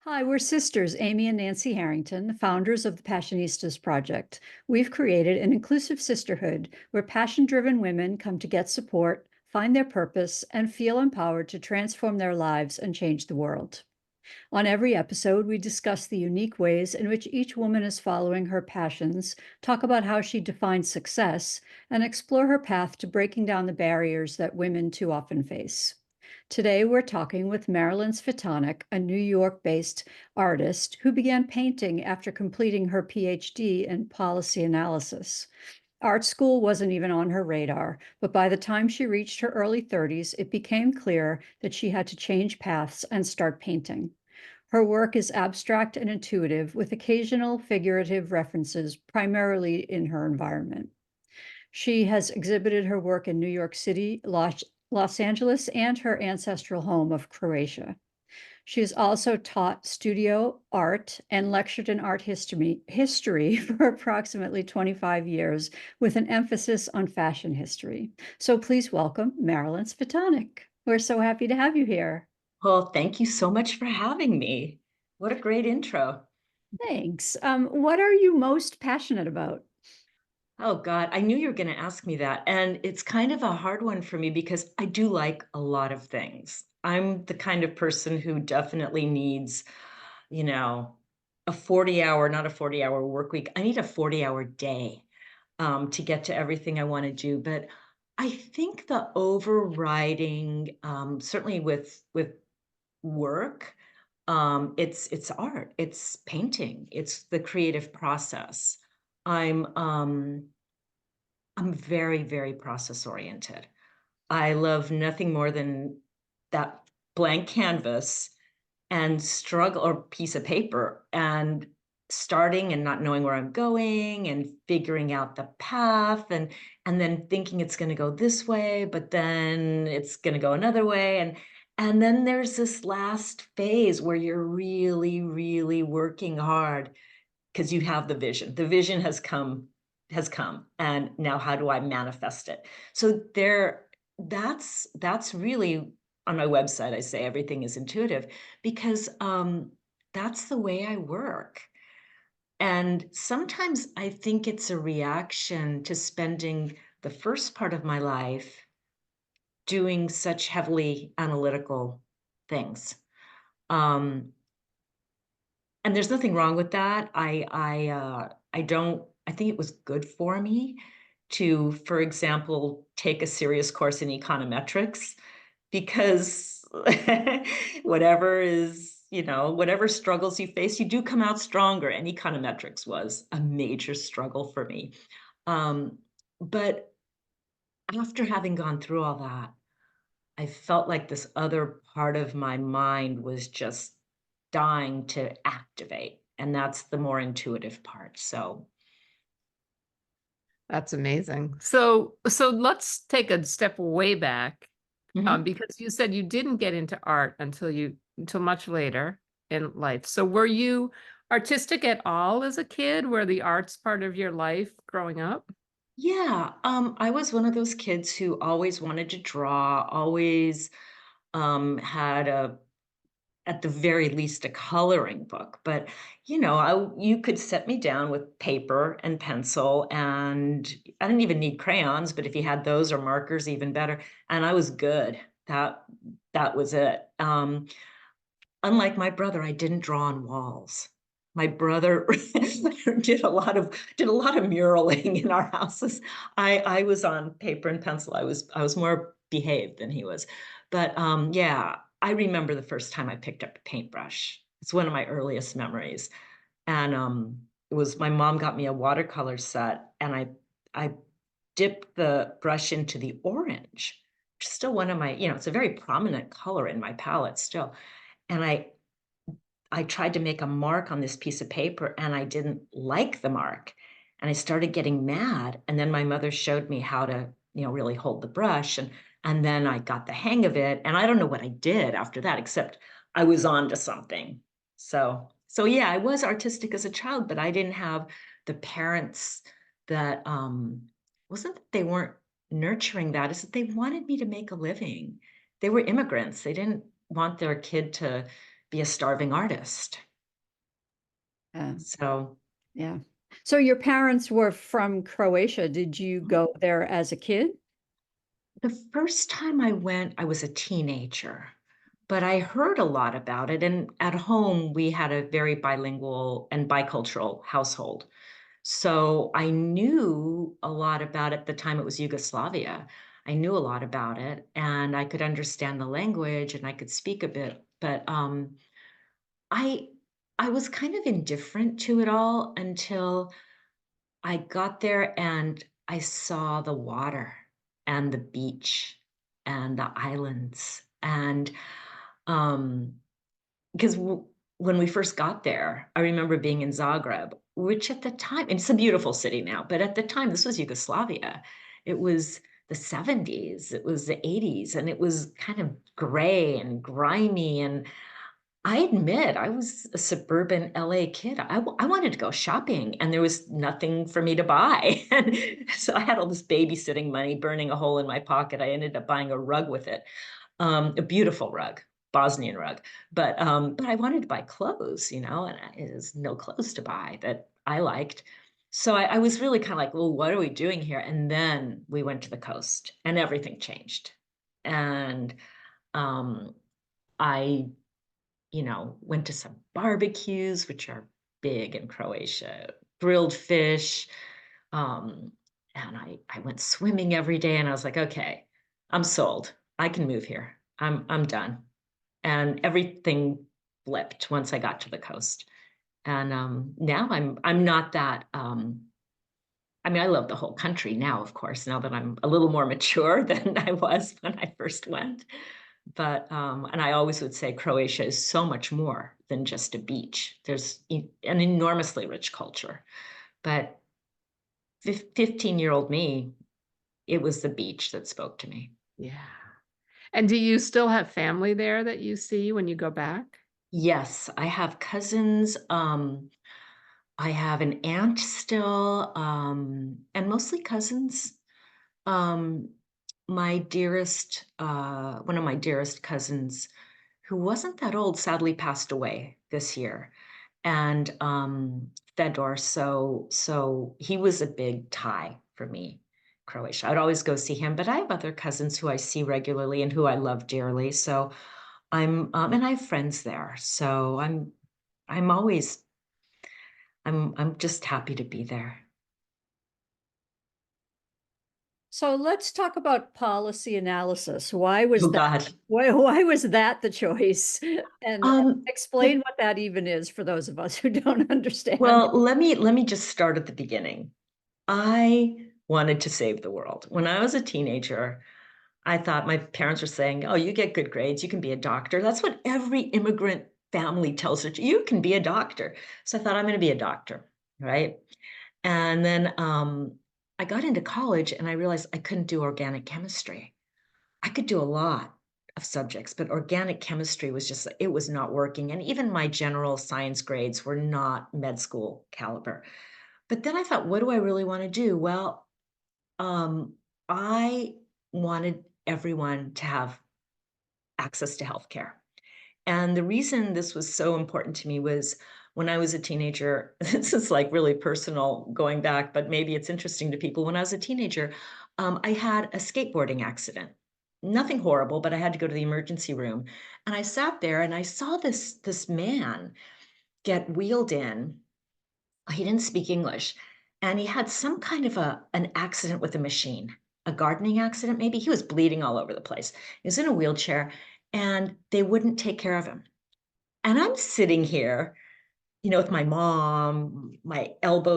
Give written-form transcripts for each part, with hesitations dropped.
Hi, we're sisters, Amy and Nancy Harrington, the founders of the Passionistas project. We've created an inclusive sisterhood where passion-driven women come to get support, find their purpose, and feel empowered to transform their lives and change the world. On every episode, we discuss the unique ways in which each woman is following her passions, talk about how she defines success, and explore her path to breaking down the barriers that women too often face. Today, we're talking with Marilyn Cvitanik, a New York-based artist who began painting after completing her PhD in policy analysis. Art school wasn't even on her radar, but by the time she reached her early 30s, it became clear that she had to change paths and start painting. Her work is abstract and intuitive, with occasional figurative references, primarily in her environment. She has exhibited her work in New York City, Los Angeles, and her ancestral home of Croatia. She has also taught studio art and lectured in art history for approximately 25 years, with an emphasis on fashion history. So please welcome Marilyn Cvitanik. We're so happy to have you here. Well, thank you so much for having me. What a great intro. Thanks. What are you most passionate about? Oh God, I knew you were going to ask me that. And it's kind of a hard one for me because I do like a lot of things. I'm the kind of person who definitely needs, you know, a 40-hour, not a 40-hour work week. I need a 40-hour day to get to everything I want to do. But I think the overriding, certainly with work, it's art, it's painting, it's the creative process. I'm um I'm very, very process oriented. I love nothing more than that blank canvas and struggle or piece of paper and starting and not knowing where I'm going and figuring out the path and then thinking it's going to go this way, but then it's going to go another way. And then there's this last phase where you're really, really working hard because you have the vision. The vision has come, and now how do I manifest it? So that's really on my website. I say everything is intuitive because that's the way I work. And sometimes I think it's a reaction to spending the first part of my life doing such heavily analytical things. Um, And there's nothing wrong with that. I don't I think it was good for me to, for example, take a serious course in econometrics because whatever is, whatever struggles you face, you do come out stronger. And econometrics was a major struggle for me. Um, but after having gone through all that, I felt like this other part of my mind was just dying to activate, and that's the more intuitive part. So, That's amazing. So let's take a step way back, mhm. because you said you didn't get into art until much later in life. So were you artistic at all as a kid? Were the arts part of your life growing up? Yeah, I was one of those kids who always wanted to draw, always had a at the very least a coloring book. But you could set me down with paper and pencil, and I didn't even need crayons, but if you had those or markers, even better. And I was good. That was it. Unlike my brother, I didn't draw on walls. My brother did a lot of muraling in our houses. I was on paper and pencil. I was more behaved than he was. But yeah, I remember the first time I picked up a paintbrush. It's one of my earliest memories. And it was my mom got me a watercolor set, and I dipped the brush into the orange, which is still one of my, it's a very prominent color in my palette still. And I tried to make a mark on this piece of paper, and I didn't like the mark. And I started getting mad. And then my mother showed me how to, really hold the brush. And then I got the hang of it. And I don't know what I did after that, except I was on to something. So yeah, I was artistic as a child, but I didn't have the parents that wasn't that they weren't nurturing that, is that they wanted me to make a living. They were immigrants. They didn't want their kid to be a starving artist. Yeah. So Yeah. So your parents were from Croatia. Did you go there as a kid? the first time I went, I was a teenager, but I heard a lot about it. And at home, we had a very bilingual and bicultural household. So I knew a lot about it. At the time it was Yugoslavia. I knew a lot about it and I could understand the language and I could speak a bit, but I I was kind of indifferent to it all until I got there and I saw the water and the beach and the islands. And um, because when we first got there, I remember being in Zagreb, which at the time, it's a beautiful city now, but at the time, this was Yugoslavia. It was the 70s, it was the 80s, and it was kind of gray and grimy. And I admit, I was a suburban LA kid. I wanted to go shopping and there was nothing for me to buy. And so I had all this babysitting money burning a hole in my pocket. I ended up buying a rug with it, a beautiful rug, Bosnian rug. But I wanted to buy clothes, and there's no clothes to buy that I liked. So I was really kind of like, well, what are we doing here? And then we went to the coast and everything changed. And um, I went to some barbecues, which are big in Croatia, grilled fish. Um, and I went swimming every day and I was like, okay, I'm sold. I can move here. I'm done. And everything flipped once I got to the coast. And now I'm not that I mean, I love the whole country now, of course, now that I'm a little more mature than I was when I first went. But and I always would say Croatia is so much more than just a beach. There's an enormously rich culture. But 15-year-old me, it was the beach that spoke to me. Yeah. And do you still have family there that you see when you go back? Yes, I have cousins. I have an aunt still, and mostly cousins. Um, one of my dearest cousins, who wasn't that old, sadly passed away this year. And Fedor, so he was a big tie for me, Croatia. I'd always go see him, but I have other cousins who I see regularly and who I love dearly. So and I have friends there. So I'm always, I'm just happy to be there. So let's talk about policy analysis. Why was Oh that? God. Why was that the choice? And Um, explain what that even is for those of us who don't understand. well, let me just start at the beginning. I wanted to save the world. When I was a teenager, I thought my parents were saying, "Oh, you get good grades, you can be a doctor." That's what every immigrant family tells you. You can be a doctor. So I thought I'm going to be a doctor, right? And then I got into college and I realized I couldn't do organic chemistry. I could do a lot of subjects, but organic chemistry was just, it was not working. And even my general science grades were not med school caliber. But then I thought, what do I really want to do? Well, I wanted everyone to have access to healthcare. And the reason this was so important to me was when I was a teenager, this is like really personal going back, but maybe it's interesting to people. When I was a teenager, I had a skateboarding accident. Nothing horrible, but I had to go to the emergency room. And I sat there and I saw this man get wheeled in. He didn't speak English, and he had some kind of an accident with a machine, a gardening accident maybe. He was bleeding all over the place. He was in a wheelchair, and they wouldn't take care of him. And I'm sitting here, with my mom, my arm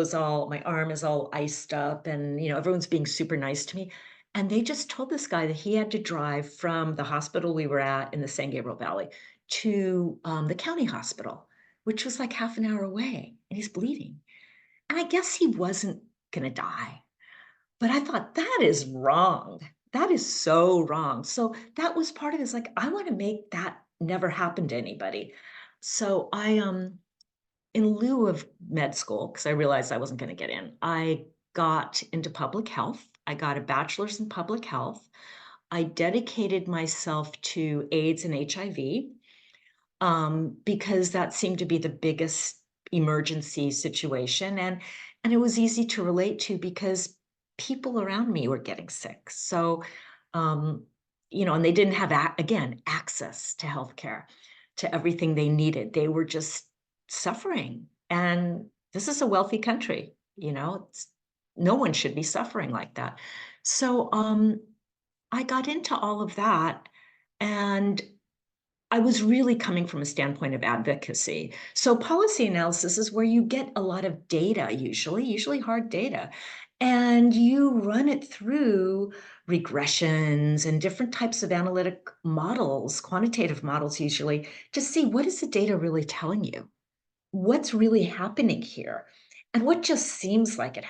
is all iced up, and everyone's being super nice to me. And they just told this guy that he had to drive from the hospital we were at in the San Gabriel Valley to the county hospital, which was like half an hour away, and he's bleeding. And I guess he wasn't going to die. But I thought, that is wrong. That is so wrong. So that was part of it. It's like, I want to make that never happen to anybody. So in lieu of med school, because I realized I wasn't going to get in, I got into public health. I got a bachelor's in public health. I dedicated myself to AIDS and HIV. because that seemed to be the biggest emergency situation. And it was easy to relate to because people around me were getting sick. So, um, and they didn't have, again, access to healthcare, to everything they needed. They were just suffering. And this is a wealthy country, no one should be suffering like that. So I got into all of that. And I was really coming from a standpoint of advocacy. So policy analysis is where you get a lot of data, usually hard data, and you run it through regressions and different types of analytic models, quantitative models usually, to see what is the data really telling you? What's really happening here? And what just seems like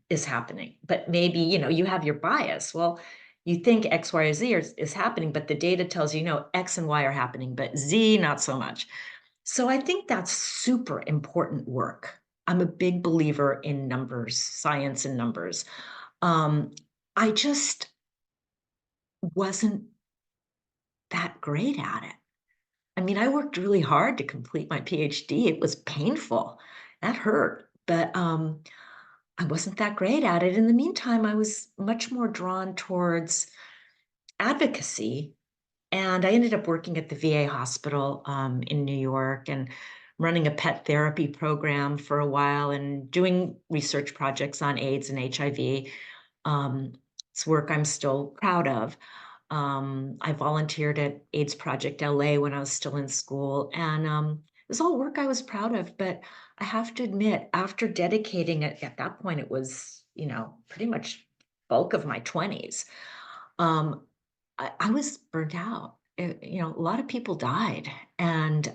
is happening, but maybe, you have your bias. Well, you think X, Y, or Z is happening, but the data tells you, no, X and Y are happening, but Z, not so much. So I think that's super important work. I'm a big believer in numbers, science and numbers. I just wasn't that great at it. I mean, I worked really hard to complete my PhD. It was painful. That hurt. But I wasn't that great at it. In the meantime, I was much more drawn towards advocacy. And I ended up working at the VA hospital in New York and running a pet therapy program for a while and doing research projects on AIDS and HIV. It's work I'm still proud of. I volunteered at AIDS Project LA when I was still in school, and it was all work I was proud of. But I have to admit, after dedicating it, at that point, it was, pretty much bulk of my 20s. Um, I was burnt out. A lot of people died, and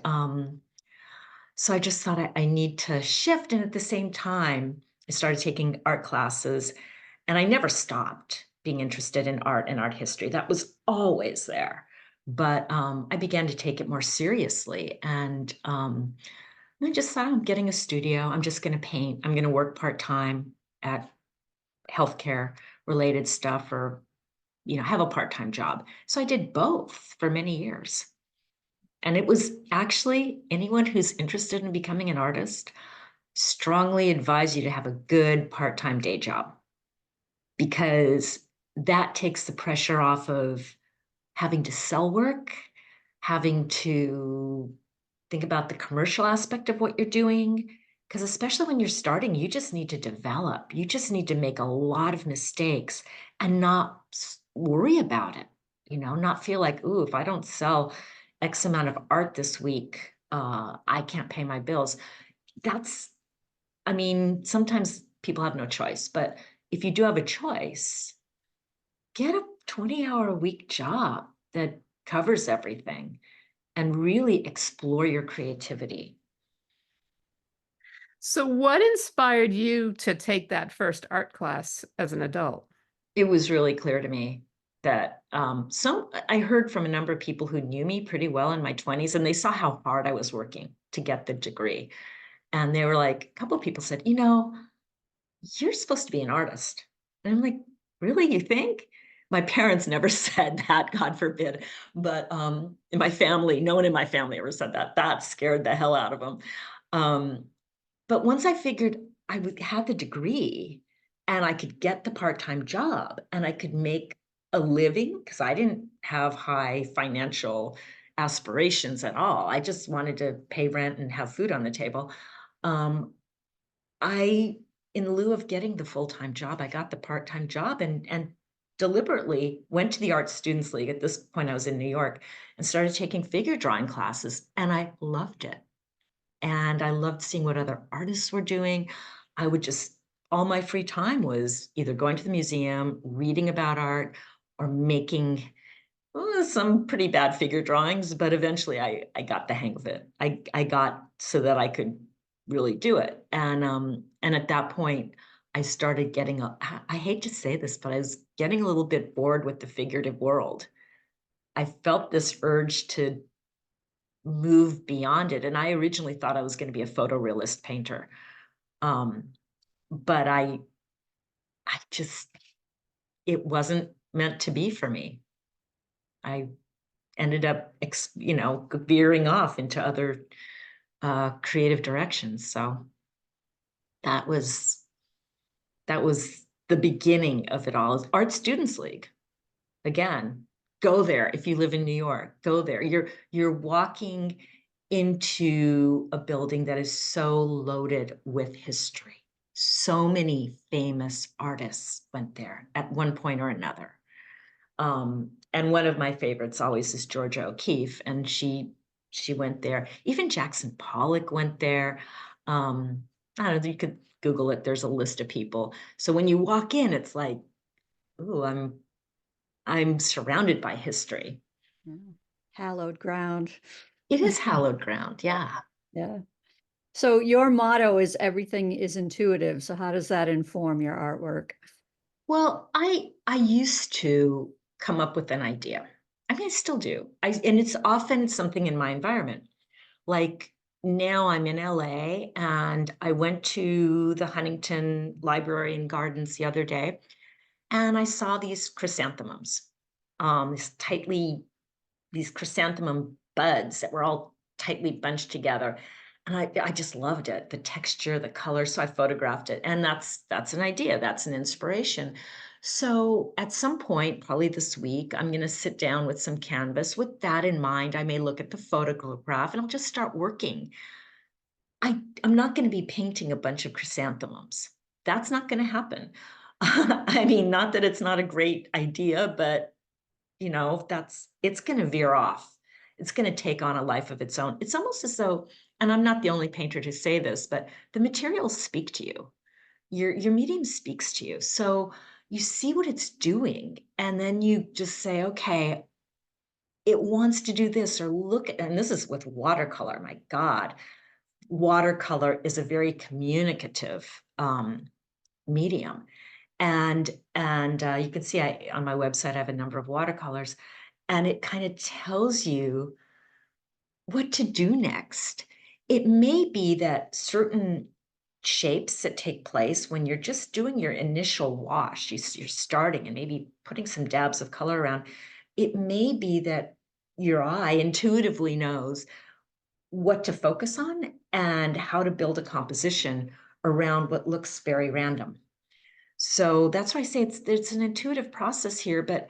so I just thought I need to shift. And at the same time, I started taking art classes, and I never stopped being interested in art and art history. That was always there. But I began to take it more seriously. And I just thought, I'm getting a studio. I'm just going to paint. I'm going to work part time at healthcare related stuff, or, have a part time job. So I did both for many years. And it was actually, anyone who's interested in becoming an artist, strongly advise you to have a good part-time day job, because that takes the pressure off of having to sell work, having to think about the commercial aspect of what you're doing. Because especially when you're starting, you just need to develop. You just need to make a lot of mistakes and not worry about it. Not feel like, ooh, if I don't sell X amount of art this week, I can't pay my bills. That's, I mean, sometimes people have no choice, but if you do have a choice, get a 20-hour-a-week job that covers everything and really explore your creativity. So what inspired you to take that first art class as an adult? It was really clear to me that I heard from a number of people who knew me pretty well in my 20s, and they saw how hard I was working to get the degree. And they were like, a couple of people said, you're supposed to be an artist. And I'm like, really, you think? My parents never said that, God forbid. But in my family, no one in my family ever said that. That scared the hell out of them. Um, but once I figured I would have the degree and I could get the part-time job and I could make a living, because I didn't have high financial aspirations at all. I just wanted to pay rent and have food on the table. Um, I, in lieu of getting the full-time job, I got the part-time job and deliberately went to the Art Students League. At this point, I was in New York and started taking figure drawing classes, and I loved it. And I loved seeing what other artists were doing. I would just, all my free time was either going to the museum, reading about art, or making some pretty bad figure drawings, but eventually I got the hang of it. I got so that I could really do it. And at that point, I started getting I hate to say this, but I was getting a little bit bored with the figurative world. I felt this urge to move beyond it. And I originally thought I was going to be a photorealist painter. Um, but I just, it wasn't meant to be for me. I ended up, veering off into other creative directions. So that was the beginning of it all. Art Students League. Again, go there if you live in New York. Go there. You're walking into a building that is so loaded with history. So many famous artists went there at one point or another. And one of my favorites always is Georgia O'Keeffe, and she went there. Even Jackson Pollock went there. I don't know, you could Google it. There's a list of people. So when you walk in, it's like, ooh, I'm surrounded by history. Hallowed ground. It is hallowed ground, yeah. Yeah. So your motto is everything is intuitive. So how does that inform your artwork? Well, I used to come up with an idea. I mean, I still do. And it's often something in my environment. Like now I'm in LA and I went to the Huntington Library and Gardens the other day and I saw these chrysanthemums, these chrysanthemum buds that were all tightly bunched together. And I just loved it, the texture, the color. So I photographed it. And that's an idea. That's an inspiration. So at some point, probably this week, I'm going to sit down with some canvas. With that in mind, I may look at the photograph and I'll just start working. I'm not going to be painting a bunch of chrysanthemums. That's not going to happen. I mean, not that it's not a great idea, but it's going to veer off. It's going to take on a life of its own. It's almost as though, and I'm not the only painter to say this, but the materials speak to you. Your medium speaks to you. So you see what it's doing, and then you just say, okay, it wants to do this, or look, and this is with watercolor. My God, watercolor is a very communicative medium. And you can see on my website, I have a number of watercolors, and it kind of tells you what to do next. It may be that certain shapes that take place when you're just doing your initial wash, you're starting and maybe putting some dabs of color around. It may be that your eye intuitively knows what to focus on and how to build a composition around what looks very random. So that's why I say it's an intuitive process here. But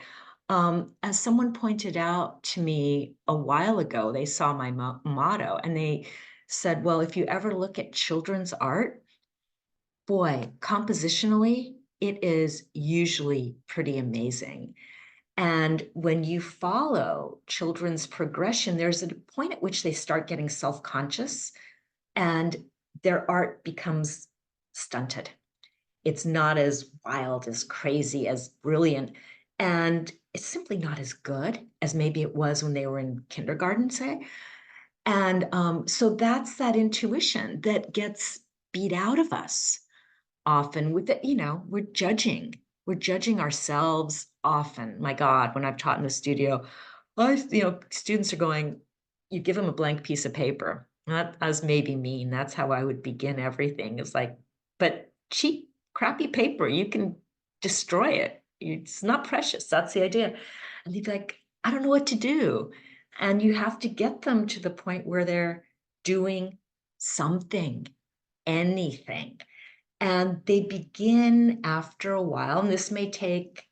as someone pointed out to me a while ago, they saw my motto and they said, well, if you ever look at children's art, boy, compositionally, it is usually pretty amazing. And when you follow children's progression, there's a point at which they start getting self-conscious and their art becomes stunted. It's not as wild, as crazy, as brilliant, and it's simply not as good as maybe it was when they were in kindergarten, say. And so that's that intuition that gets beat out of us often with the, we're judging ourselves often. My God, when I've taught in the studio, students are going, you give them a blank piece of paper. That was maybe mean. That's how I would begin everything. It's like, but cheap, crappy paper, you can destroy it. It's not precious. That's the idea. And they'd be like, I don't know what to do. And you have to get them to the point where they're doing something, anything. And they begin after a while, and this may take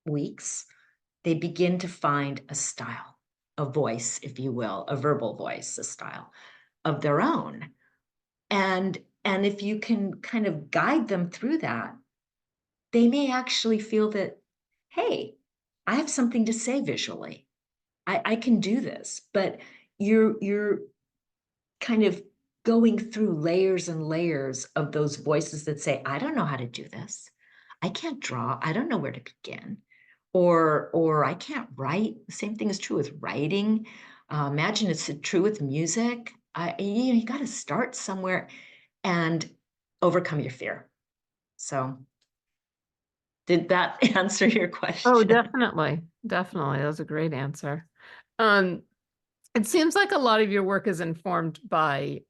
weeks, they begin to find a style, a voice, if you will, a verbal voice, a style of their own. And if you can kind of guide them through that, they may actually feel that, hey, I have something to say visually. I can do this, but you're kind of going through layers and layers of those voices that say, I don't know how to do this. I can't draw. I don't know where to begin. Or I can't write. The same thing is true with writing. Imagine it's true with music. You got to start somewhere and overcome your fear. So did that answer your question? Oh, definitely. Definitely. That was a great answer. It seems like a lot of your work is informed by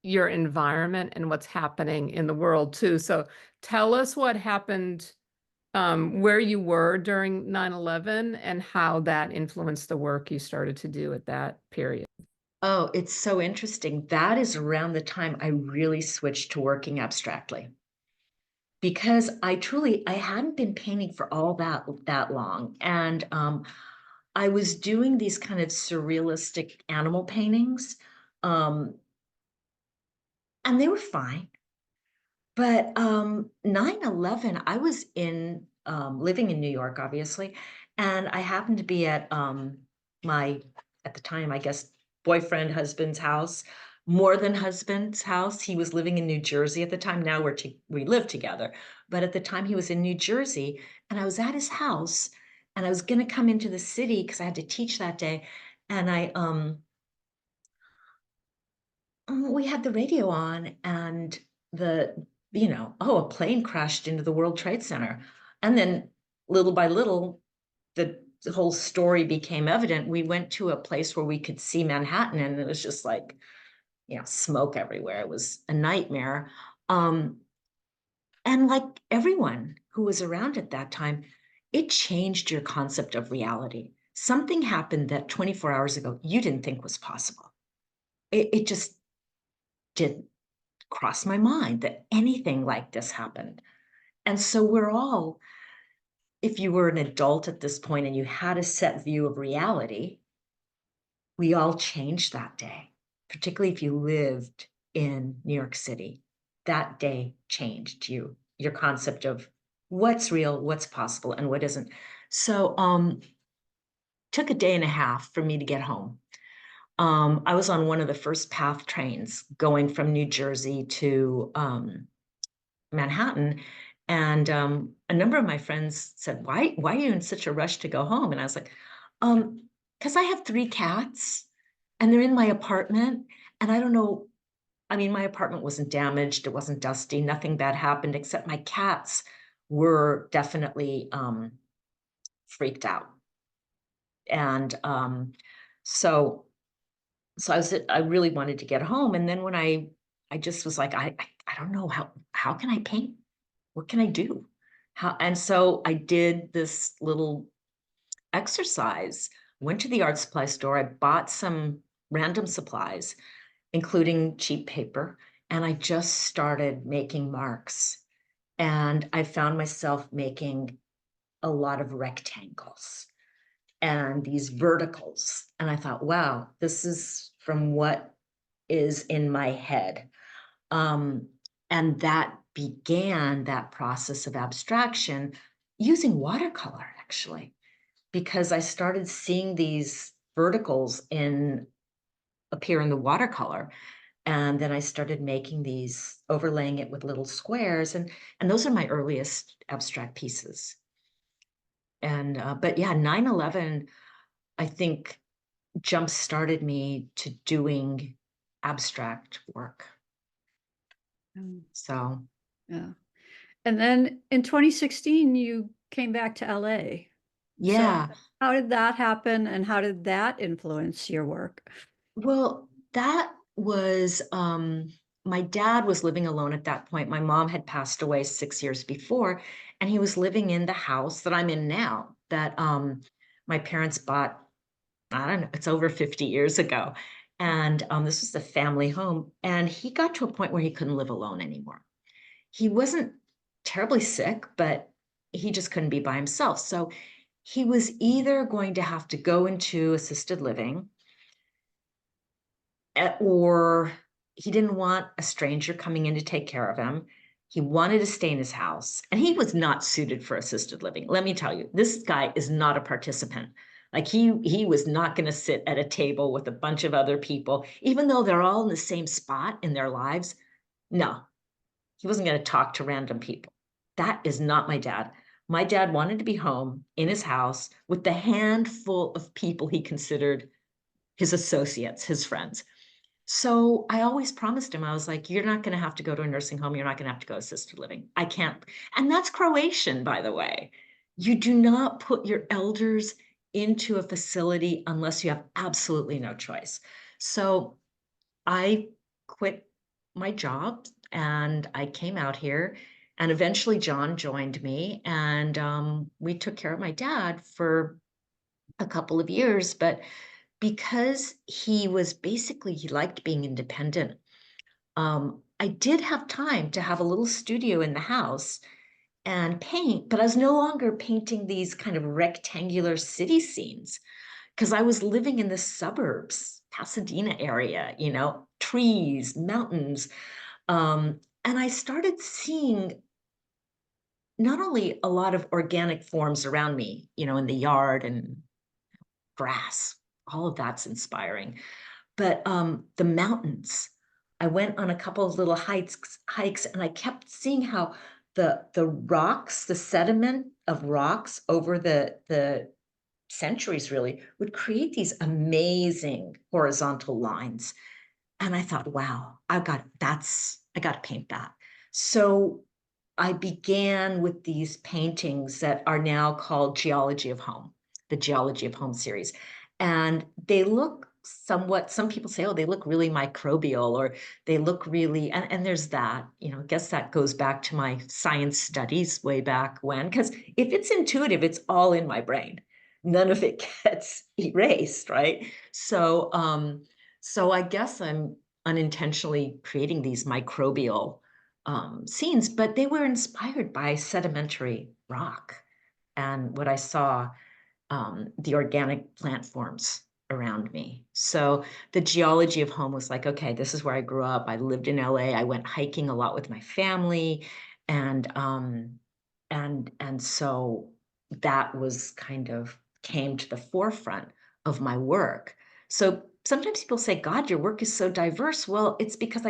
your environment and what's happening in the world too. So tell us what happened where you were during 9/11 and how that influenced the work you started to do at that period. Oh, it's so interesting. That is around the time I really switched to working abstractly. Because I hadn't been painting for all that long, and, I was doing these kind of surrealistic animal paintings, um, and they were fine. But, 9/11, I was living in New York, obviously, and I happened to be at, my at the time, I guess, boyfriend, husband's house, more than husband's house. He was living in New Jersey at the time. Now we live together, but at the time he was in New Jersey, and I was at his house, and I was gonna come into the city because I had to teach that day, and we had the radio on and oh, a plane crashed into the World Trade Center. And then little by little, the whole story became evident. We went to a place where we could see Manhattan and it was just like, smoke everywhere. It was a nightmare. Um, and like everyone who was around at that time, it changed your concept of reality. Something happened that 24 hours ago you didn't think was possible. It just didn't cross my mind that anything like this happened. And so if you were an adult at this point and you had a set view of reality, we all changed that day, particularly if you lived in New York City. That day changed your concept of what's real, what's possible, and what isn't. So, took a day and a half for me to get home. I was on one of the first PATH trains going from New Jersey to Manhattan, and a number of my friends said, "Why are you in such a rush to go home?" And I was like, Because I have 3 cats, and they're in my apartment, and I don't know." I mean, my apartment wasn't damaged, it wasn't dusty, nothing bad happened, except my cats were definitely freaked out, and so I really wanted to get home, and then when I just was like, I don't know how can I paint? What can I do? And so I did this little exercise, went to the art supply store, I bought some random supplies, including cheap paper, and I just started making marks. And I found myself making a lot of rectangles and these verticals. And I thought, wow, this is from what is in my head. Um, and that began that process of abstraction using watercolor, actually, because I started seeing these verticals appear in the watercolor. And then I started making these, overlaying it with little squares, and those are my earliest abstract pieces. And but yeah, 9/11, I think, jump started me to doing abstract work. Mm, So yeah. And then in 2016, you came back to LA. So yeah. how did that happen and how did that influence your work? Well, that was my dad was living alone at that point. My mom had passed away 6 years before, and he was living in the house that I'm in now that my parents bought, I don't know, it's over 50 years ago. And this was the family home. And he got to a point where he couldn't live alone anymore. He wasn't terribly sick, but he just couldn't be by himself. So he was either going to have to go into assisted living, or he didn't want a stranger coming in to take care of him. He wanted to stay in his house, and he was not suited for assisted living. Let me tell you, this guy is not a participant. Like he was not going to sit at a table with a bunch of other people, even though they're all in the same spot in their lives. No, he wasn't going to talk to random people. That is not my dad. My dad wanted to be home in his house with the handful of people he considered his associates, his friends. So I always promised him, I was like, "You're not going to have to go to a nursing home. You're not going to have to go assisted living. I can't." And that's Croatian, by the way. You do not put your elders into a facility unless you have absolutely no choice. So I quit my job and I came out here. And eventually John joined me, and we took care of my dad for a couple of years. But because he liked being independent, I did have time to have a little studio in the house and paint, but I was no longer painting these kind of rectangular city scenes because I was living in the suburbs, Pasadena area, trees, mountains. And I started seeing not only a lot of organic forms around me, in the yard and grass, all of that's inspiring, but the mountains. I went on a couple of little hikes, and I kept seeing how the rocks, the sediment of rocks over the centuries really would create these amazing horizontal lines. And I thought, wow, I got to paint that. So I began with these paintings that are now called Geology of Home, the Geology of Home series. And they look somewhat, some people say, oh, they look really microbial, or they look really, and there's that, I guess that goes back to my science studies way back when, because if it's intuitive, it's all in my brain. None of it gets erased, right? So I guess I'm unintentionally creating these microbial scenes, but they were inspired by sedimentary rock and what I saw, the organic plant forms around me. So the Geology of Home was like, okay, this is where I grew up. I lived in LA. I went hiking a lot with my family, and so that was kind of came to the forefront of my work. So sometimes people say, God, your work is so diverse. Well, it's because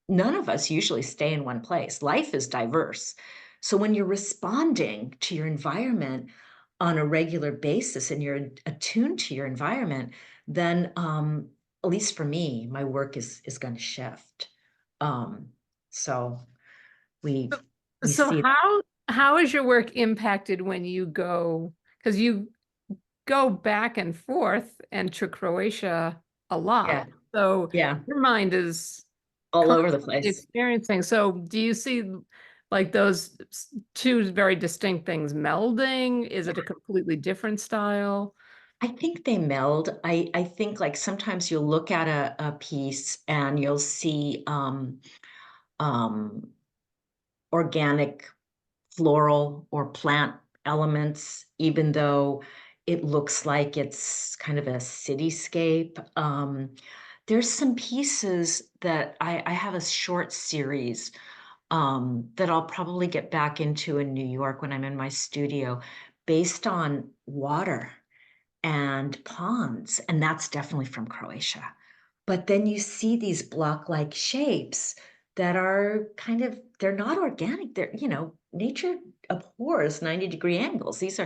none of us usually stay in one place. Life is diverse. So when you're responding to your environment on a regular basis and you're attuned to your environment, then at least for me, my work is going to shift. So we So see. how is your work impacted when you go, because you go back and forth and to Croatia a Yeah, lot. So yeah, your mind is all over the constantly place. experiencing. So do you see like those two very distinct things melding? Is it a completely different style? I think they meld. I think like sometimes you'll look at a piece and you'll see um, organic floral or plant elements, even though it looks like it's kind of a cityscape. There's some pieces that I have a short series that I'll probably get back into in New York when I'm in my studio, based on water and ponds, and that's definitely from Croatia. But then you see these block-like shapes that are they're not organic. They're, nature abhors 90-degree angles. These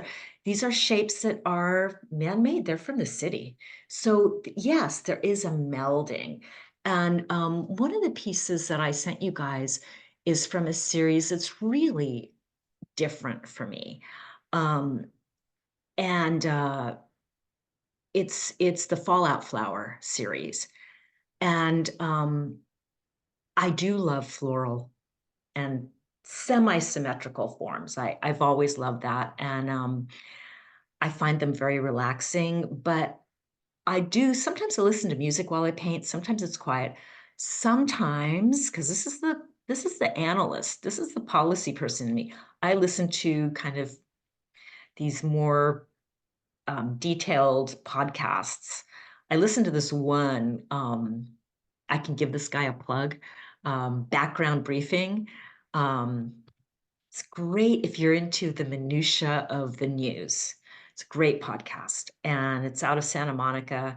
are shapes that are man-made. They're from the city. So yes, there is a melding. And one of the pieces that I sent you guys is from a series that's really different for me. Um, and it's the Fallout Flower series. And I do love floral and semi-symmetrical forms. I've always loved that. And I find them very relaxing. But I do sometimes I listen to music while I paint. Sometimes it's quiet. Sometimes, because this is the analyst, this is the policy person in me. I listen to kind of these more detailed podcasts. I listened to this one. I can give this guy a plug. Background Briefing. Um, it's great if you're into the minutia of the news. It's a great podcast, and it's out of Santa Monica.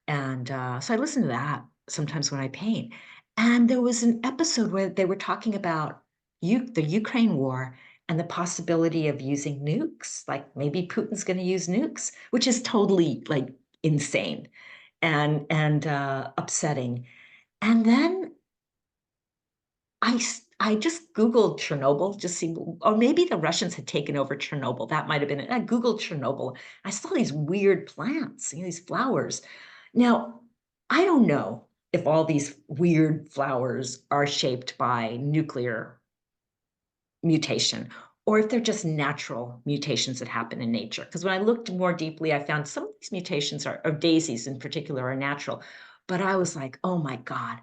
And so I listen to that sometimes when I paint. And there was an episode where they were talking about the Ukraine war and the possibility of using nukes. Like maybe Putin's going to use nukes, which is totally like insane and upsetting. And then I just Googled Chernobyl, just see, or maybe the Russians had taken over Chernobyl. That might have been it. I Googled Chernobyl. I saw these weird plants, these flowers. Now, I don't know if all these weird flowers are shaped by nuclear mutation, or if they're just natural mutations that happen in nature. Because when I looked more deeply, I found some of these mutations or daisies in particular are natural. But I was like, oh my God,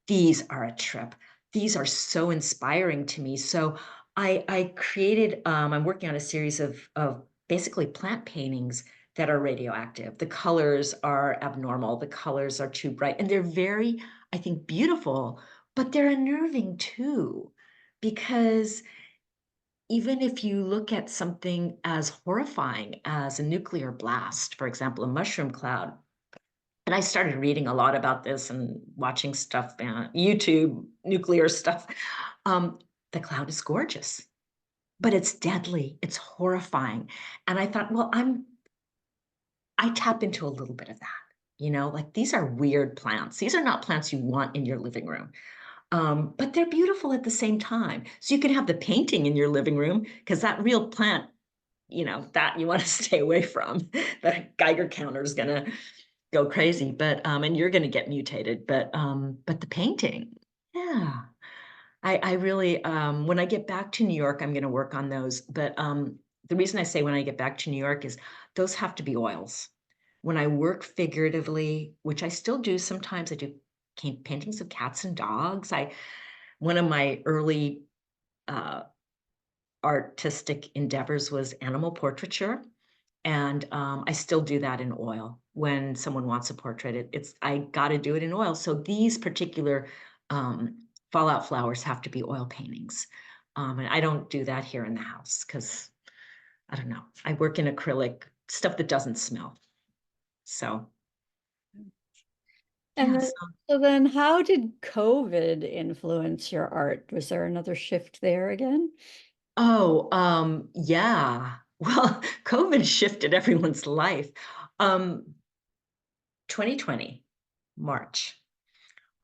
these are a trip. These are so inspiring to me. So I created, I'm working on a series of basically plant paintings that are radioactive. The colors are abnormal, the colors are too bright, and they're very, I think, beautiful, but they're unnerving too, because even if you look at something as horrifying as a nuclear blast, for example, a mushroom cloud, and I started reading a lot about this and watching stuff, YouTube, nuclear stuff. The cloud is gorgeous, but it's deadly. It's horrifying. And I thought, well, I tap into a little bit of that, like these are weird plants. These are not plants you want in your living room. But they're beautiful at the same time. So you can have the painting in your living room because that real plant, that you want to stay away from. The Geiger counter is going to go crazy, but and you're going to get mutated. But the painting, yeah, I really when I get back to New York, I'm going to work on those. But the reason I say when I get back to New York is those have to be oils. When I work figuratively, which I still do sometimes, I do paintings of cats and dogs. One of my early uh, artistic endeavors was animal portraiture, and I still do that in oil. When someone wants a portrait, I got to do it in oil. So these particular fallout flowers have to be oil paintings, and I don't do that here in the house because I don't know. I work in acrylic stuff that doesn't smell. So And yeah. then, so then how did COVID influence your art? Was there another shift there again? Oh, yeah. Well, COVID shifted everyone's life. Um, 2020, March.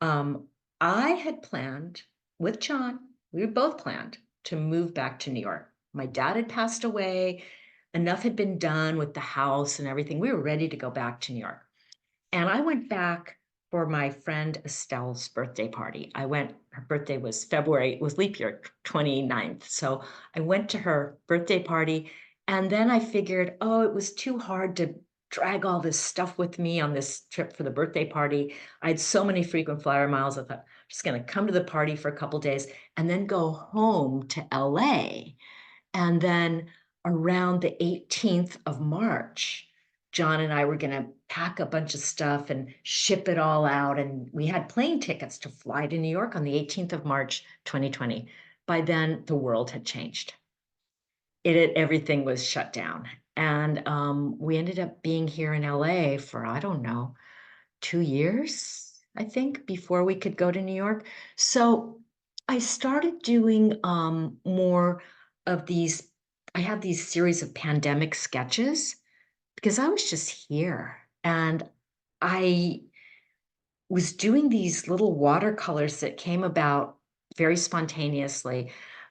Um, I had planned with John, we were both planned to move back to New York. My dad had passed away, enough had been done with the house and everything. We were ready to go back to New York. And I went back for my friend Estelle's birthday party. Her birthday was February, it was leap year 29th. So I went to her birthday party. And then I figured, oh, it was too hard to drag all this stuff with me on this trip for the birthday party. I had so many frequent flyer miles. I thought, I'm just going to come to the party for a couple days and then go home to LA. And then around the 18th of March, John and I were going to pack a bunch of stuff and ship it all out. And we had plane tickets to fly to New York on the 18th of March, 2020. By then, the world had changed. Everything was shut down. And we ended up being here in LA for, I don't know, 2 years, I think, before we could go to New York. So I started doing more of these. I had these series of pandemic sketches because I was just here and I was doing these little watercolors that came about very spontaneously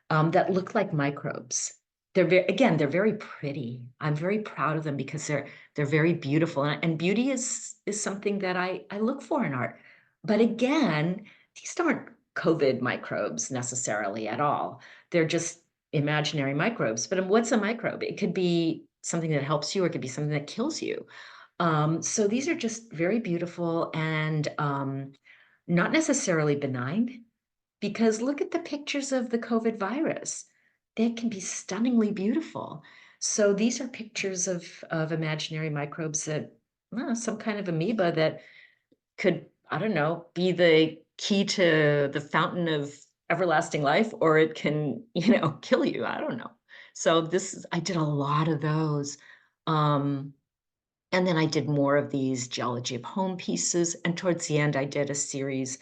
that looked like microbes. They're very pretty. I'm very proud of them because they're very beautiful, and beauty is something that I look for in art. But again, these aren't COVID microbes necessarily at all. They're just imaginary microbes. But what's a microbe? It could be something that helps you, or it could be something that kills you. So these are just very beautiful and not necessarily benign, because look at the pictures of the COVID virus. They can be stunningly beautiful. So these are pictures of imaginary microbes that, some kind of amoeba that could, I don't know, be the key to the fountain of everlasting life, or it can, kill you. I don't know. So I did a lot of those. Um, and then I did more of these geology of home pieces. And towards the end, I did a series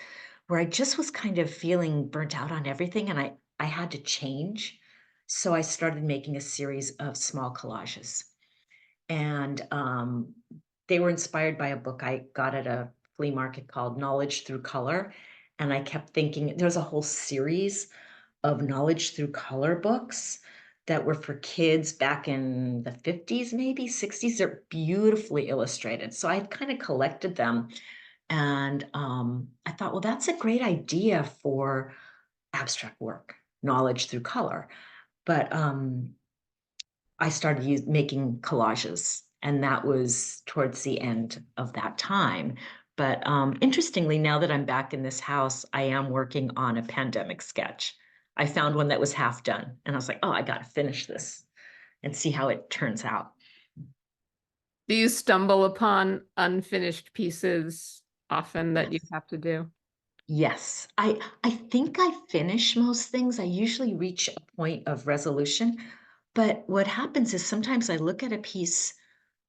where I just was kind of feeling burnt out on everything and I had to change. So I started making a series of small collages. And they were inspired by a book I got at a flea market called Knowledge Through Color. And I kept thinking there's a whole series of knowledge through color books that were for kids back in the 50s, maybe 60s. They're beautifully illustrated. So I kind of collected them. And I thought, well, that's a great idea for abstract work, knowledge through color. but I started making collages, and that was towards the end of that time. But interestingly, now that I'm back in this house, I am working on a pandemic sketch. I found one that was half done, and I was like, oh, I got to finish this and see how it turns out. Do you stumble upon unfinished pieces often that you Yes. have to do? Yes, I think I finish most things. I usually reach a point of resolution, but what happens is sometimes I look at a piece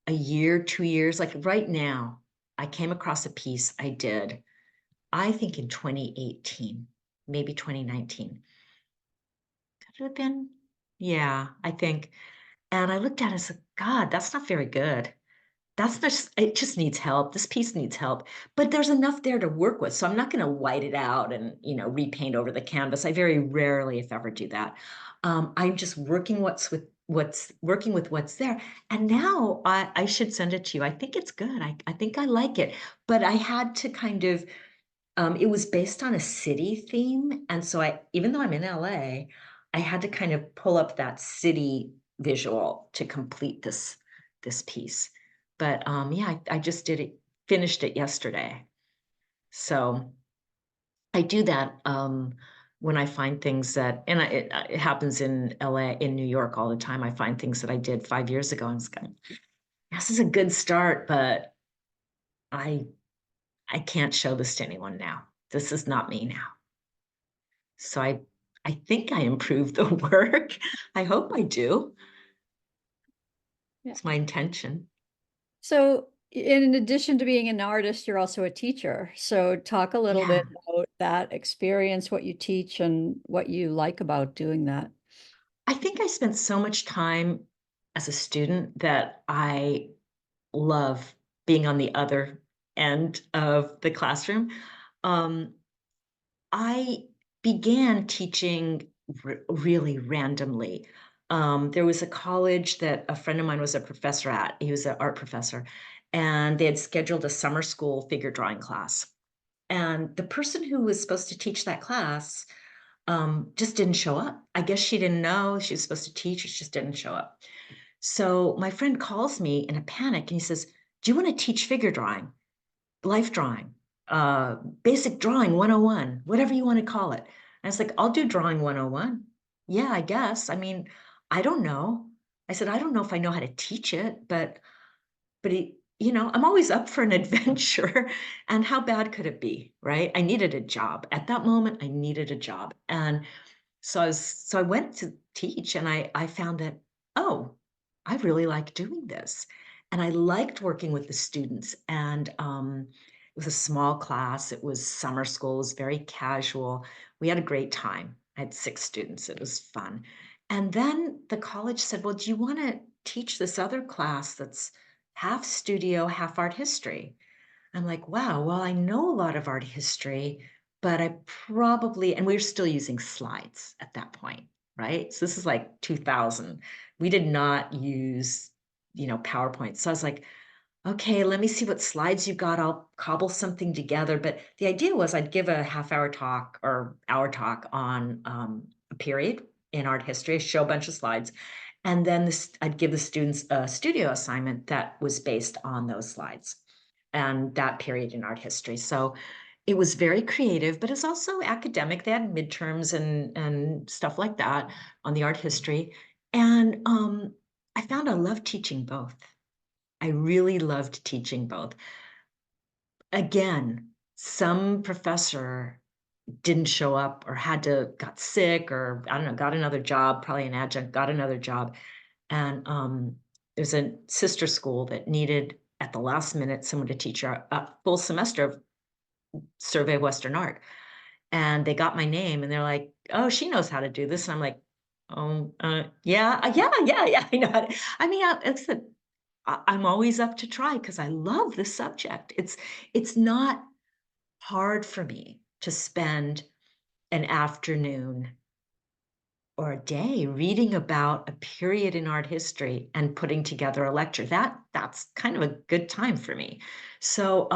a year, 2 years, like right now, I came across a piece I did, I think in 2018, maybe 2019. Could it have been? Yeah, I think. And I looked at it and said, God, that's not very good. That's just, it just needs help. This piece needs help. But there's enough there to work with. So I'm not going to white it out and, repaint over the canvas. I very rarely, if ever, do that. I'm just working with what's there. And now I should send it to you. I think it's good. I think I like it. But I had to kind of it was based on a city theme, and so even though I'm in LA, I had to kind of pull up that city visual to complete this piece. But, yeah, I just finished it yesterday. So, I do that, when I find things that and it happens in LA in New York all the time. I find things that I did 5 years ago, and it's going, "This is a good start, but I I can't show this to anyone now. This is not me now." So I think I improved the work. I hope I do. Yeah. It's my intention. So in addition to being an artist, you're also a teacher. So talk a little Yeah. bit about that experience, what you teach and what you like about doing that. I think I spent so much time as a student that I love being on the other end of the classroom. Um, I began teaching really randomly. There was a college that a friend of mine was a professor at. He was an art professor, and they had scheduled a summer school figure drawing class. And the person who was supposed to teach that class just didn't show up. I guess she didn't know she was supposed to teach. She just didn't show up. So my friend calls me in a panic and he says, "Do you want to teach figure drawing, life drawing, basic drawing 101, whatever you want to call it?" And I was like, "I'll do drawing 101. Yeah, I guess. I mean, I don't know." I said, "I don't know if I know how to teach it, but I'm always up for an adventure, and how bad could it be, right?" I needed a job. At that moment, I needed a job, and so I went to teach, and I found that, oh, I really like doing this, and I liked working with the students, and, it was a small class, it was summer school, it was very casual. We had a great time. I had 6 students, it was fun, and then the college said, "Well, do you wanna teach this other class that's half studio, half art history?" I'm like, wow, well, I know a lot of art history, but I probably, and we were still using slides at that point, right? So this is like 2000. We did not use, PowerPoint. So I was like, okay, let me see what slides you got. I'll cobble something together. But the idea was I'd give a half-hour talk or hour talk on a period in art history, show a bunch of slides, and then I'd give the students a studio assignment that was based on those slides and that period in art history. So it was very creative, but it's also academic. They had midterms and stuff like that on the art history. And I found I loved teaching both. I really loved teaching both. Again, some professor didn't show up or got sick or I don't know, got another job, probably an adjunct, got another job. And there's a sister school that needed at the last minute someone to teach a full semester of survey of Western art. And they got my name and they're like, "Oh, she knows how to do this." And I'm like, "Oh, yeah, yeah. I know how to." I mean, I'm always up to try because I love this subject. It's not hard for me to spend an afternoon or a day reading about a period in art history and putting together a lecture. That's kind of a good time for me. So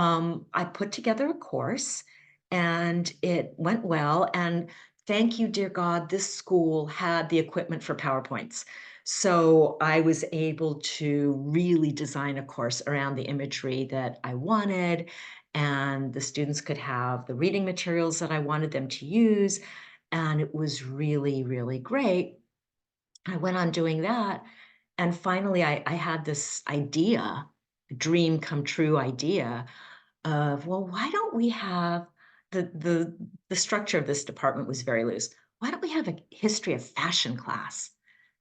I put together a course and it went well. And thank you, dear God, this school had the equipment for PowerPoints. So I was able to really design a course around the imagery that I wanted, and the students could have the reading materials that I wanted them to use. And it was really, really great. I went on doing that. And finally, I had this idea, dream come true idea of, well, why don't we have the structure of this department was very loose. Why don't we have a history of fashion class?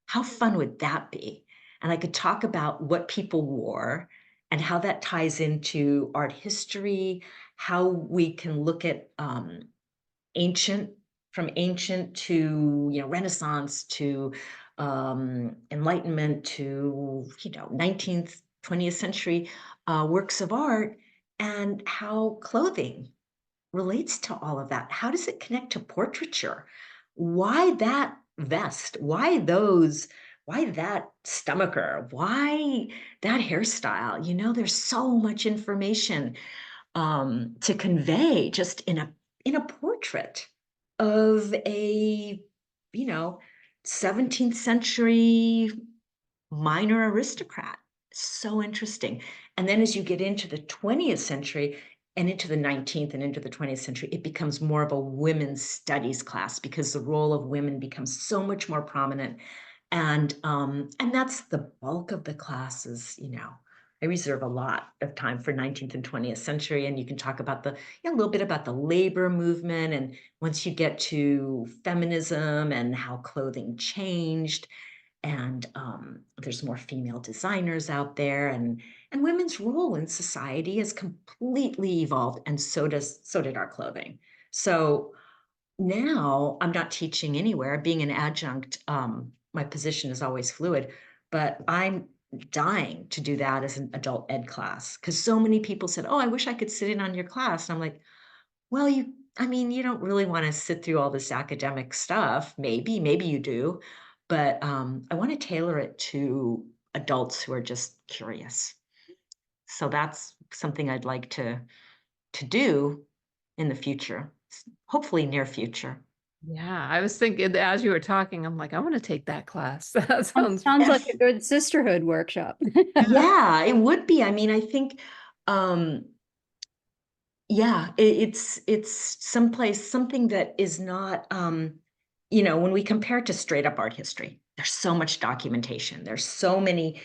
How fun would that be? And I could talk about what people wore and how that ties into art history, how we can look at ancient from ancient to Renaissance to Enlightenment to 19th, 20th century works of art, and how clothing relates to all of that. How does it connect to portraiture? Why that vest? Why those? Why that stomacher? Why that hairstyle? There's so much information to convey just in a portrait of a, you know, 17th century minor aristocrat. So interesting. And then as you get into the 20th century and into the 19th and into the 20th century, it becomes more of a women's studies class because the role of women becomes so much more prominent. And that's the bulk of the classes. I reserve a lot of time for 19th and 20th century, and you can talk about a little bit about the labor movement, and once you get to feminism and how clothing changed, and there's more female designers out there, and women's role in society has completely evolved, and so did our clothing. So now I'm not teaching anywhere. Being an adjunct, my position is always fluid, but I'm dying to do that as an adult ed class because so many people said, "Oh, I wish I could sit in on your class." And I'm like, well, you don't really want to sit through all this academic stuff. Maybe you do, but I want to tailor it to adults who are just curious. So that's something I'd like to do in the future, hopefully near future. Yeah, I was thinking as you were talking, I'm like, I want to take that class. That That sounds sounds like a Yes. good sisterhood workshop. Yeah, it would be. I mean, I think, um, yeah, it's someplace something that is not, when we compare it to straight up art history, there's so much documentation. There's so many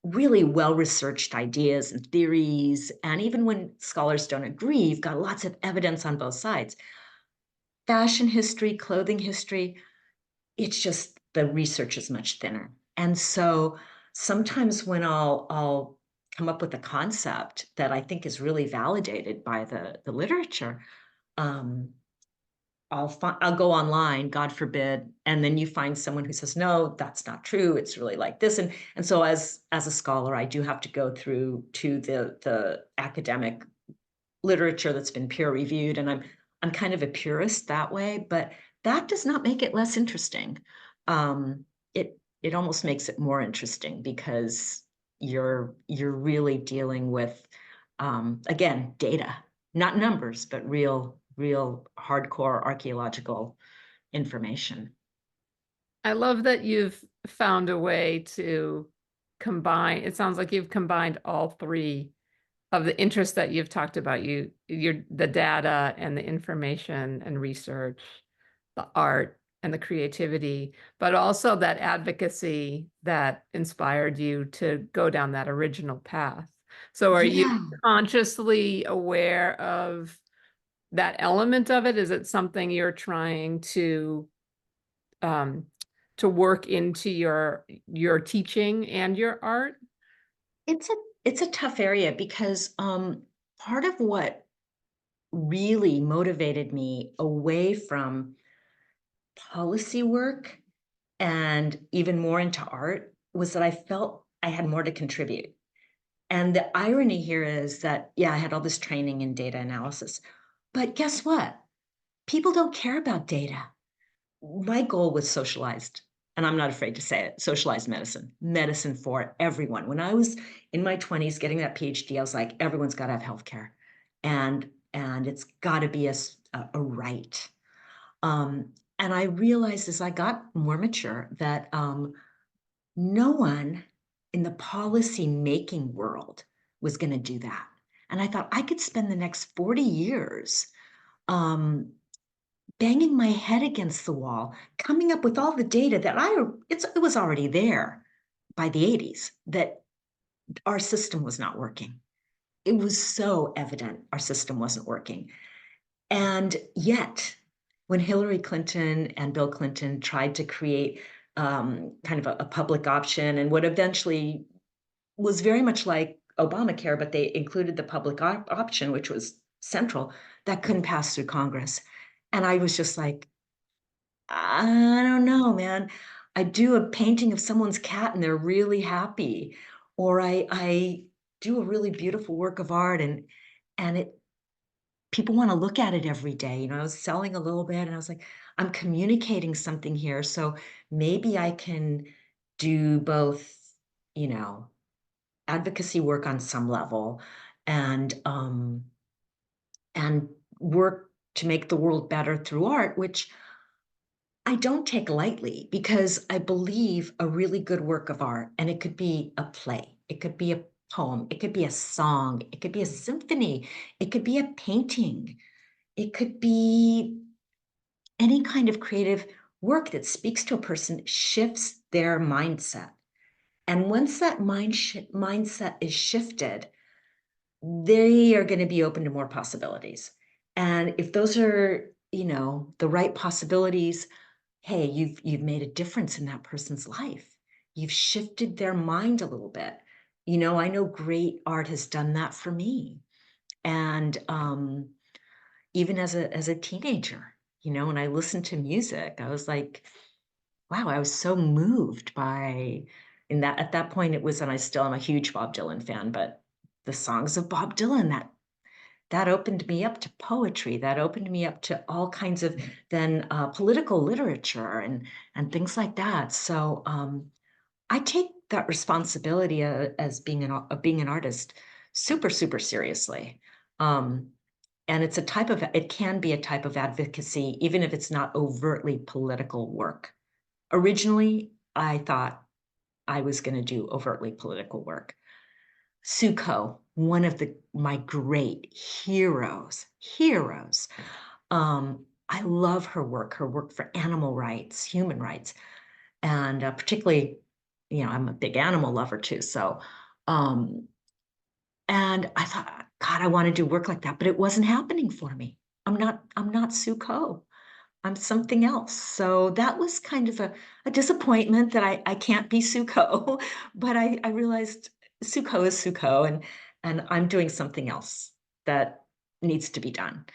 really well-researched ideas and theories, and even when scholars don't agree, you've got lots of evidence on both sides. Fashion history, clothing history, it's just the research is much thinner. And so sometimes when I'll come up with a concept that I think is really validated by the literature, um, I'll go online, God forbid, and then you find someone who says, no, that's not true. It's really like this. And so as a scholar, I do have to go through to the academic literature that's been peer reviewed, and I'm kind of a purist that way, but that does not make it less interesting. It almost makes it more interesting because you're really dealing with again, data, not numbers, but real hardcore archaeological information. I love that you've found a way to combine. It sounds like you've combined all three of the interests that you've talked about. The data and the information and research, the art and the creativity, but also that advocacy that inspired you to go down that original path. So are you Yeah. consciously aware of that element of it? Is it something you're trying um, to work into your teaching and your art? It's a it's a tough area because part of what really motivated me away from policy work and even more into art was that I felt I had more to contribute. And the irony here is that, yeah, I had all this training in data analysis, but guess what? People don't care about data. My goal was socialized, and I'm not afraid to say it, socialized medicine, medicine for everyone. When I was in my 20s getting that PhD, I was like, everyone's got to have healthcare. And it's got to be a right. And I realized as I got more mature that no one in the policy making world was going to do that. And I thought I could spend the next 40 years um, banging my head against the wall, coming up with all the data that it was already there by the 80s that our system was not working. It was so evident our system wasn't working. And yet, when Hillary Clinton and Bill Clinton tried to create kind of a public option, and what eventually was very much like Obamacare, but they included the public option, which was central, that couldn't pass through Congress. And I was just like, I don't know, man. I do a painting of someone's cat and they're really happy, or I do a really beautiful work of art and it people want to look at it every day. I was selling a little bit and I was like, I'm communicating something here. So maybe I can do both, you know, advocacy work on some level and and work to make the world better through art, which I don't take lightly because I believe a really good work of art, and it could be a play, it could be a poem, it could be a song, it could be a symphony, it could be a painting, it could be any kind of creative work that speaks to a person, shifts their mindset. And once that mindset is shifted, they are going to be open to more possibilities. And if those are, the right possibilities, hey, you've made a difference in that person's life. You've shifted their mind a little bit. I know great art has done that for me. And even as a teenager, when I listened to music, I was like, wow, I was so moved by in that at that point it was, and I still am a huge Bob Dylan fan, but the songs of Bob Dylan that opened me up to poetry, that opened me up to all kinds of then political literature and things like that. So I take that responsibility as being an artist super, super seriously. Um, and it can be a type of advocacy, even if it's not overtly political work. Originally, I thought I was going to do overtly political work. Suko, one of my great heroes. I love her work for animal rights, human rights, and particularly, I'm a big animal lover too. So, um, and I thought, God, I want to do work like that, but it wasn't happening for me. I'm not Suko. I'm something else. So that was kind of a disappointment that I can't be Suko, but I realized Suko is Suko and I'm doing something else that needs to be done.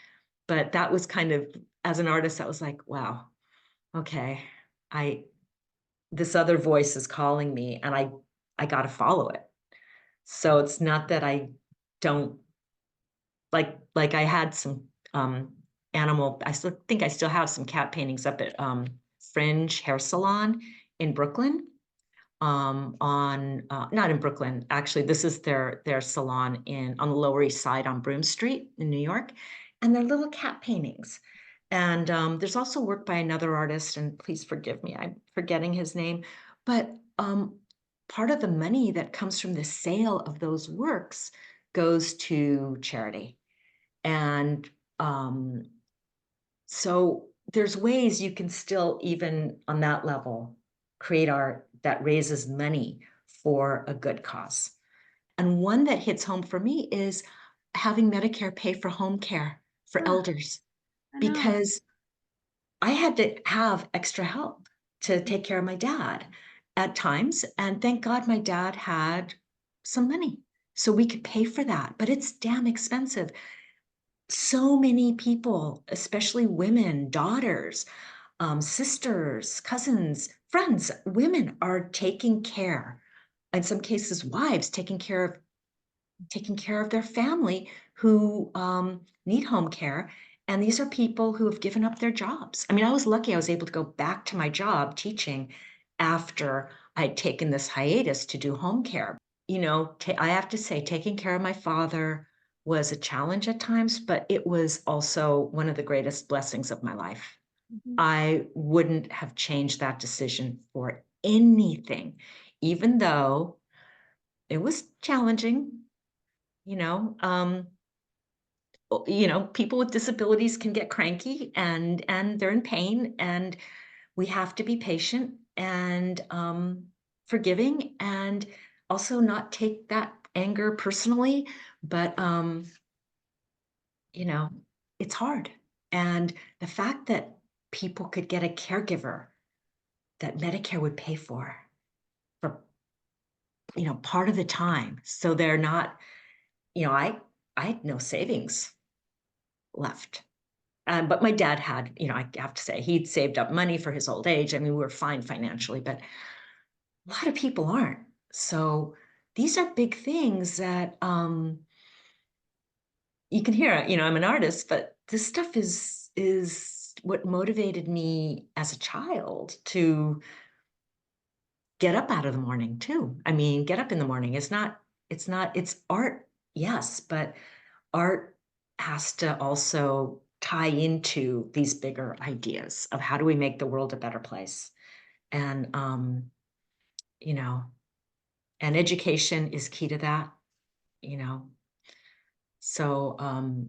But that was kind of, as an artist, I was like, wow, okay, this other voice is calling me and I got to follow it. So it's not that I don't like I had some animal. I still think I still have some cat paintings up at Fringe Hair Salon in Brooklyn. On not in Brooklyn, actually, this is their salon on the Lower East Side on Broome Street in New York, and they're little cat paintings. And there's also work by another artist, and please forgive me, I'm forgetting his name, but part of the money that comes from the sale of those works goes to charity. And so there's ways you can still, even on that level, create art that raises money for a good cause. And one that hits home for me is having Medicare pay for home care for elders, I know. because I had to have extra help to take care of my dad at times. And thank God my dad had some money so we could pay for that. But it's damn expensive. So many people, especially women, daughters, sisters, cousins, friends, women are taking care, in some cases, wives taking care of their family who need home care. And these are people who have given up their jobs. I mean, I was lucky I was able to go back to my job teaching after I'd taken this hiatus to do home care. I have to say, taking care of my father was a challenge at times, but it was also one of the greatest blessings of my life. I wouldn't have changed that decision for anything, even though it was challenging, you know. People with disabilities can get cranky and they're in pain, and we have to be patient and forgiving, and also not take that anger personally. But you know, it's hard. And the fact that people could get a caregiver that Medicare would pay for, part of the time. So they're not, I had no savings left. But my dad had, I have to say, he'd saved up money for his old age. I mean, we were fine financially, but a lot of people aren't. So these are big things that you can hear. I'm an artist, but this stuff is what motivated me as a child to get up out of the morning too. I mean, get up in the morning. It's art, yes, but art has to also tie into these bigger ideas of how do we make the world a better place. And you know, and education is key to that, you know. So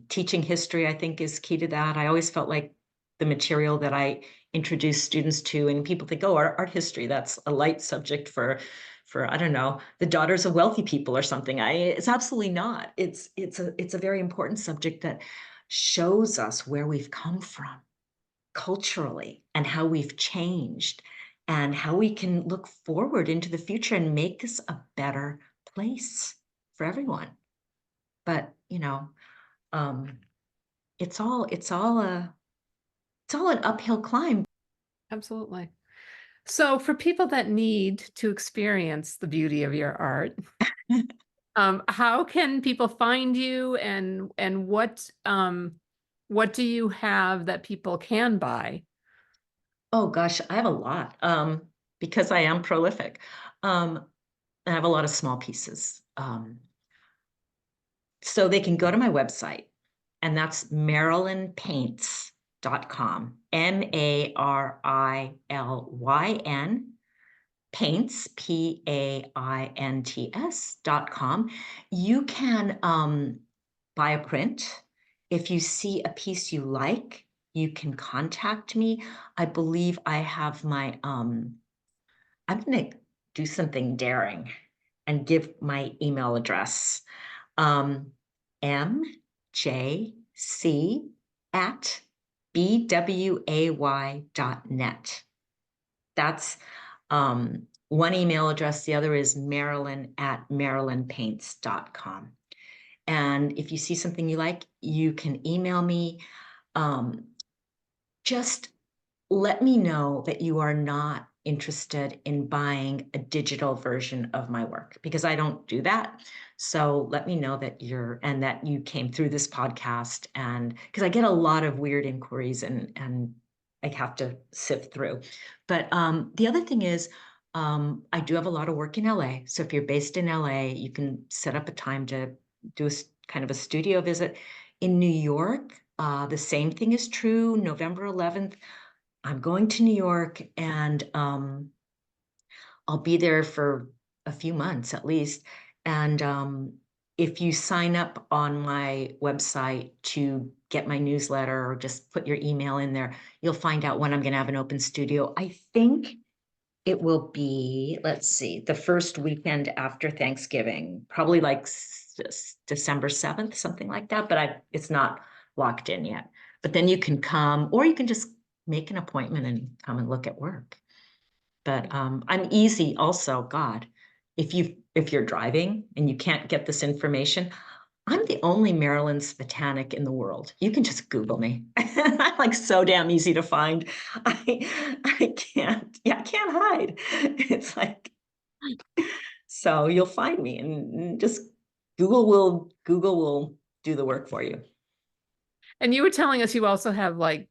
teaching history, I think, is key to that. I always felt like the material that I introduce students to, and people think, oh, art history, that's a light subject for I don't know, the daughters of wealthy people or something. It's absolutely not. It's a very important subject that shows us where we've come from culturally and how we've changed and how we can look forward into the future and make this a better place for everyone. But um, it's all an uphill climb. Absolutely. So for people that need to experience the beauty of your art, how can people find you, and what do you have that people can buy? Oh gosh, I have a lot because I am prolific. I have a lot of small pieces. So they can go to my website, and that's marilynpaints.com. Marilyn Paints, Paints.com. You can buy a print. If you see a piece you like, you can contact me. I believe I have my, I'm going to do something daring and give my email address. mjc@bway.net. That's one email address. The other is marilyn@marilynpaints.com. And if you see something you like, you can email me. Just let me know that you are not interested in buying a digital version of my work, because I don't do that. So let me know that that you came through this podcast, and because I get a lot of weird inquiries and I have to sift through. But the other thing is, I do have a lot of work in LA. So if you're based in LA, you can set up a time to do kind of a studio visit. In New York, the same thing is true. November 11th, I'm going to New York, and I'll be there for a few months at least. And if you sign up on my website to get my newsletter or just put your email in there, you'll find out when I'm going to have an open studio. I think it will be, let's see, the first weekend after Thanksgiving, probably like December 7th, something like that. But it's not locked in yet. But then you can come, or you can just make an appointment and come and look at work. But I'm easy also. God, if you're driving and you can't get this information, I'm the only Marilyn Cvitanik in the world. You can just Google me. I'm like so damn easy to find. I can't hide. It's like, so you'll find me, and just Google will do the work for you. And you were telling us you also have like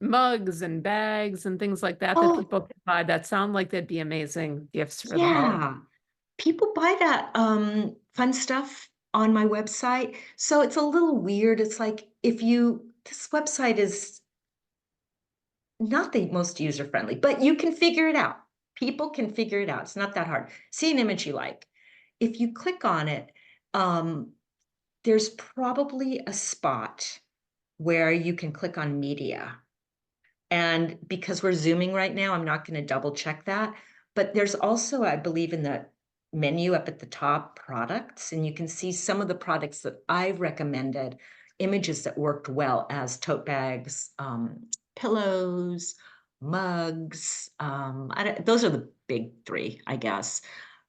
mugs and bags and things like that that Oh, people can buy that sound like they'd be amazing gifts for the holiday. yeah. People buy that fun stuff on my website. So it's a little weird. It's like, this website is not the most user-friendly, but you can figure it out. People can figure it out. It's not that hard. See an image you like. If you click on it, there's probably a spot where you can click on media. And because we're Zooming right now, I'm not going to double check that. But there's also, I believe, in the menu up at the top, products, and you can see some of the products that I've recommended, images that worked well as tote bags, pillows, mugs. Those are the big three, I guess.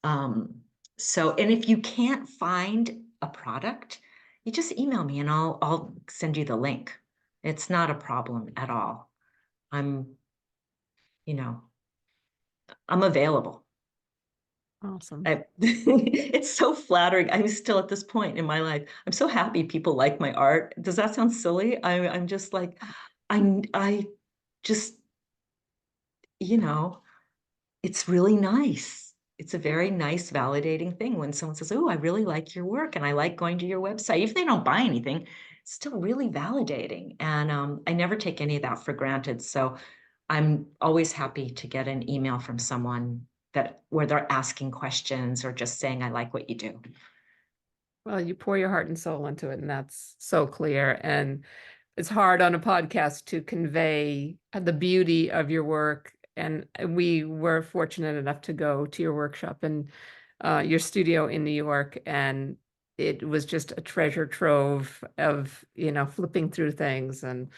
And if you can't find a product, you just email me and I'll send you the link. It's not a problem at all. I'm, you know, I'm available. Awesome. It's so flattering. I'm still at this point in my life. I'm so happy people like my art. Does that sound silly? I'm just like, I just, you know, it's really nice. It's a very nice, validating thing when someone says, "Oh, I really like your work and I like going to your website." Even if they don't buy anything, it's still really validating. And I never take any of that for granted. So I'm always happy to get an email from someone where they're asking questions or just saying, "I like what you do." Well, you pour your heart and soul into it, and that's so clear. And it's hard on a podcast to convey the beauty of your work. And we were fortunate enough to go to your workshop and your studio in New York, and it was just a treasure trove of, flipping through things. And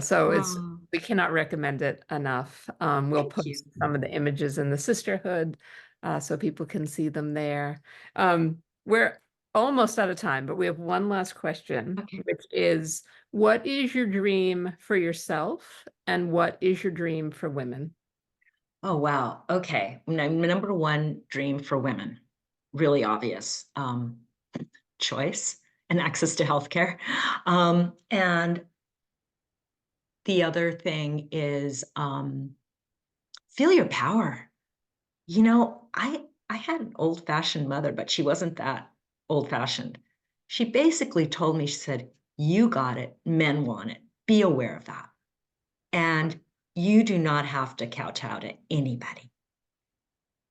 so Oh, we cannot recommend it enough. We'll thank you. post some of the images in the sisterhood so people can see them there. We're almost out of time, but we have one last question, Okay. which is, what is your dream for yourself and what is your dream for women? Oh, wow. Okay. My number one dream for women, really obvious. Choice and access to healthcare. And the other thing is feel your power. I had an old-fashioned mother, but she wasn't that old-fashioned. She basically told me, she said, "You got it. Men want it. Be aware of that. And you do not have to kowtow to anybody.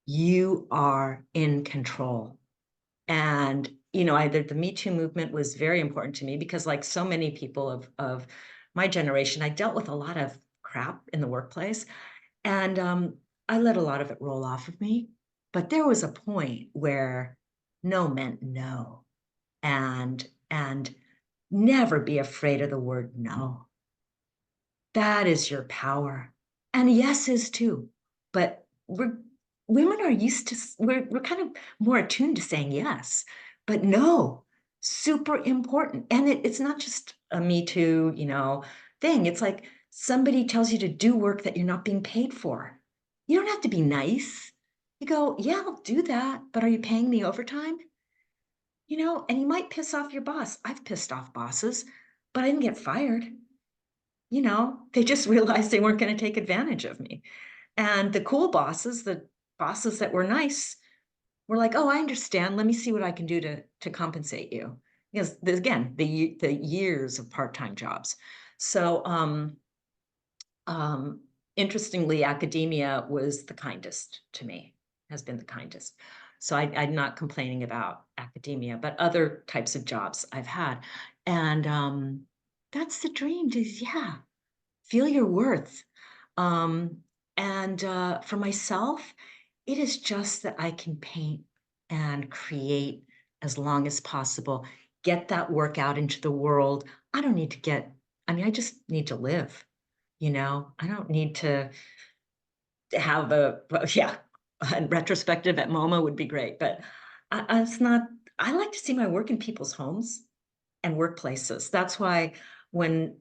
You are in control." And, either the Me Too movement was very important to me because, like so many people of my generation, I dealt with a lot of crap in the workplace. And I let a lot of it roll off of me. But there was a point where no meant no. And never be afraid of the word no. That is your power. And yes is too. But women are used to, we're kind of more attuned to saying yes. But no, super important. And it's not just a Me Too, thing. It's like somebody tells you to do work that you're not being paid for. You don't have to be nice. You go, "Yeah, I'll do that, but are you paying me overtime?" And you might piss off your boss. I've pissed off bosses, but I didn't get fired. They just realized they weren't going to take advantage of me. And the bosses that were nice, were like, "Oh, I understand. Let me see what I can do to compensate you." Because again, the years of part-time jobs. So, um, interestingly, academia was the kindest to me, has been the kindest. So I'm not complaining about academia, but other types of jobs I've had. And that's the dream, yeah, feel your worth. Um, and for myself, it is just that I can paint and create as long as possible, get that work out into the world. I don't need to I just need to live. I don't need to have yeah, a retrospective at MoMA would be great, but it's not, I like to see my work in people's homes and workplaces. That's why when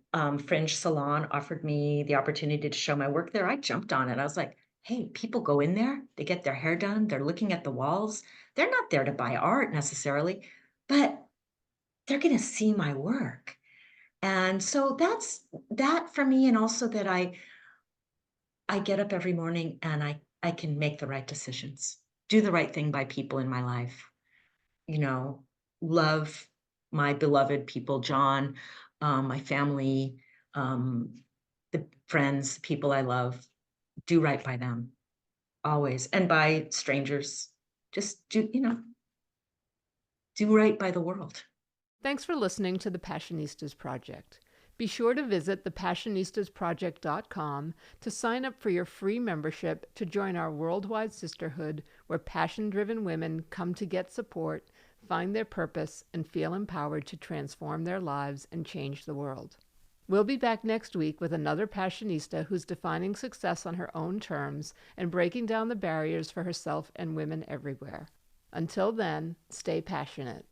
Fringe Salon offered me the opportunity to show my work there, I jumped on it. I was like, "Hey, people go in there, they get their hair done, they're looking at the walls. They're not there to buy art necessarily, but they're going to see my work." And so that's that for me. And also that I get up every morning and I can make the right decisions, do the right thing by people in my life, you know, love my beloved people, John, my family, um, the friends, people I love, do right by them, always, and by strangers. Just do right by the world. Thanks for listening to the Passionistas Project. Be sure to visit thepassionistasproject.com to sign up for your free membership to join our worldwide sisterhood where passion-driven women come to get support, find their purpose, and feel empowered to transform their lives and change the world. We'll be back next week with another Passionista who's defining success on her own terms and breaking down the barriers for herself and women everywhere. Until then, stay passionate.